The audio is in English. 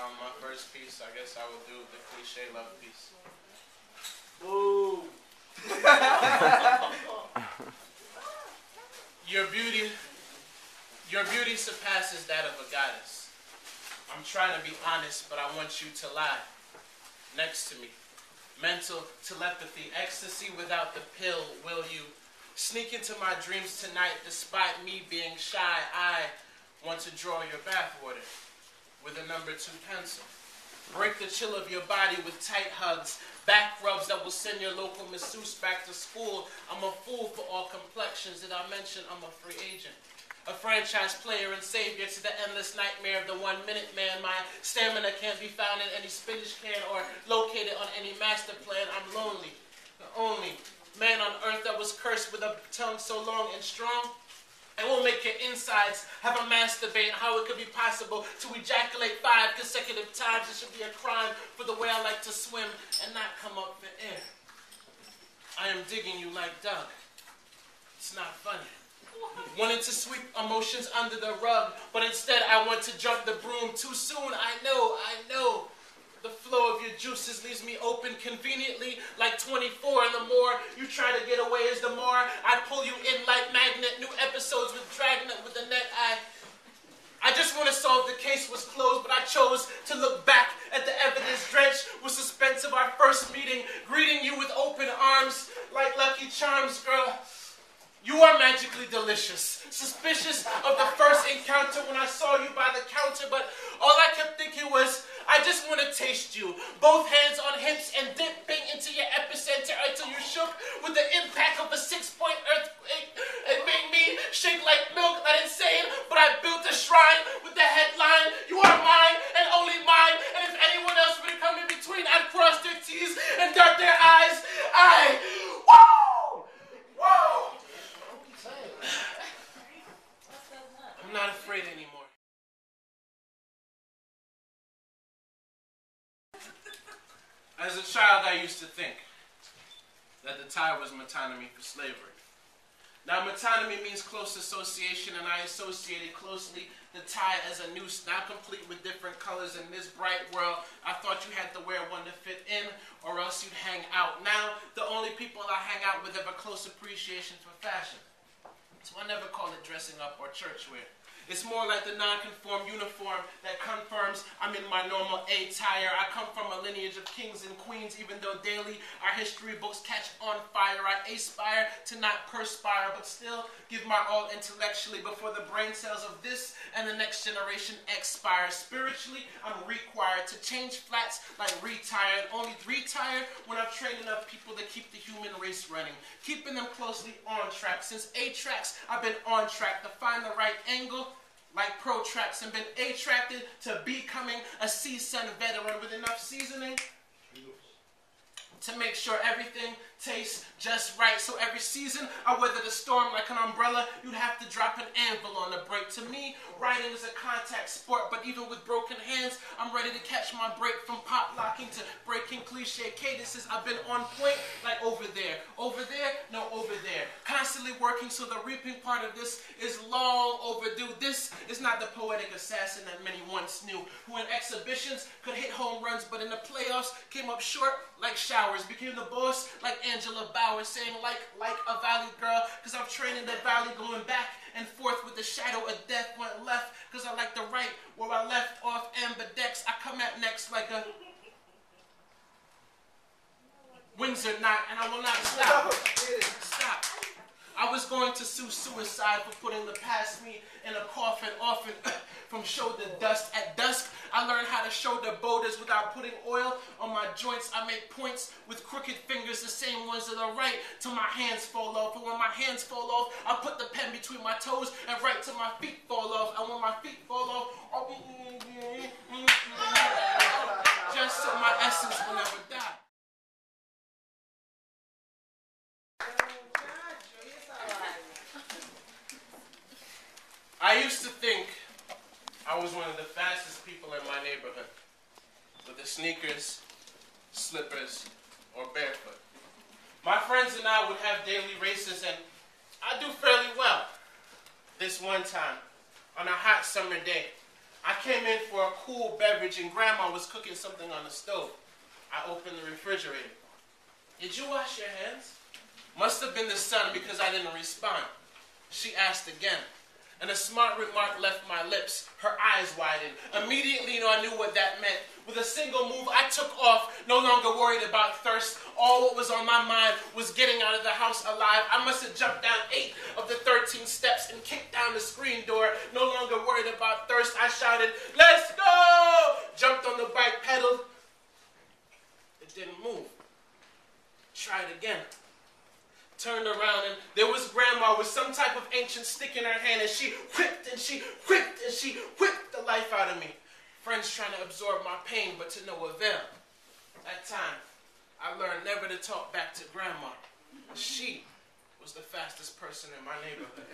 My first piece, I guess I would do the cliche love piece. Ooh. Your beauty surpasses that of a goddess. I'm trying to be honest, but I want you to lie next to me. Mental telepathy, ecstasy without the pill. Will you sneak into my dreams tonight despite me being shy? I want to draw your bathwater with a number 2 pencil. Break the chill of your body with tight hugs, back rubs that will send your local masseuse back to school. I'm a fool for all complexions. Did I mention I'm a free agent? A franchise player and savior to the endless nightmare of the 1-minute man. My stamina can't be found in any spinach can or located on any master plan. I'm lonely, the only man on earth that was cursed with a tongue so long and strong. It will make your insides have a masturbate. How it could be possible to ejaculate 5 consecutive times. It should be a crime for the way I like to swim and not come up for air. I am digging you like Doug. It's not funny. Wanted to sweep emotions under the rug, but instead I want to jump the broom too soon. I know. The flow of your juices leaves me open conveniently like 24, and the more you try to get away is the more I pull you in like magnet. New episodes with Dragnet with the net. I just want to solve the case was closed, but I chose to look back at the evidence drenched with suspense of our first meeting, greeting you with open arms like Lucky Charms, girl. You are magically delicious, suspicious of the first encounter when I saw you by the counter, but all I kept thinking was, I just want to taste you. Both hands on hips and dipping into your epicenter until you shook with the impact of a 6-point earthquake. It made me shake like milk, not insane, but I built a shrine with the headline, you are mine and only mine, and if anyone else would come in between, I'd cross their T's and dot their I's. Whoa! I'm not afraid anymore. As a child, I used to think that the tie was metonymy for slavery. Now, metonymy means close association, and I associated closely the tie as a noose, now complete with different colors. In this bright world, I thought you had to wear one to fit in, or else you'd hang out. Now, the only people I hang out with have a close appreciation for fashion. So I never call it dressing up or church wear. It's more like the non-conform uniform that confirms I'm in my normal attire. I come from a lineage of kings and queens, even though daily our history books catch on fire. I aspire to not perspire, but still give my all intellectually before the brain cells of this and the next generation expire. Spiritually, I'm required to change flats like retire, and only retire when I've trained enough people to keep the human race running, keeping them closely on track. Since A-Tracks, I've been on track to find the right angle, like Pro-Tracks, and been attracted to becoming a seasoned veteran with enough seasoning to make sure everything tastes just right. So every season, I weather the storm like an umbrella. You'd have to drop an anvil on the break. To me, writing is a contact sport, but even with broken hands, I'm ready to catch my break from pop locking to breaking cliche cadences. I've been on point like over there, no over there. Constantly working, so the reaping part of this is long overdue. This is not the poetic assassin that many once knew, who in exhibitions could hit home runs, but in the playoffs came up short like showers, became the boss like Angela Bauer, saying like a valley girl, because I've trained in the valley, going back and forth with the shadow of death. Went left because I like the right where I left off. Ambidex, I come at next like a Windsor knot, and I will not stop. Stop. I was going to sue suicide for putting the past me in a coffin, often from shoulder dust. At dusk, I learned how to shoulder boulders without putting oil on my joints. I make points with crooked fingers, the same ones to the right, till my hands fall off. And when my hands fall off, I put the pen between my toes and right till my feet fall off. And when my feet fall off, just so my essence will never die. I used to think I was one of the fastest people in my neighborhood, with the sneakers, slippers, or barefoot. My friends and I would have daily races, and I do fairly well. This one time, on a hot summer day, I came in for a cool beverage and Grandma was cooking something on the stove. I opened the refrigerator. Did you wash your hands? Must have been the sun because I didn't respond. She asked again, and a smart remark left my lips. Her eyes widened. Immediately, I knew what that meant. With a single move, I took off, no longer worried about thirst. All what was on my mind was getting out of the house alive. I must have jumped down 8 of the 13 steps and kicked down the screen door. No longer worried about thirst, I shouted, "Let's go!" Jumped on the bike, pedaled. It didn't move. Tried again. Turned around and there was Grandma with some type of ancient stick in her hand, and she whipped and she whipped and she whipped the life out of me. Friends trying to absorb my pain, but to no avail. That time, I learned never to talk back to Grandma. She was the fastest person in my neighborhood.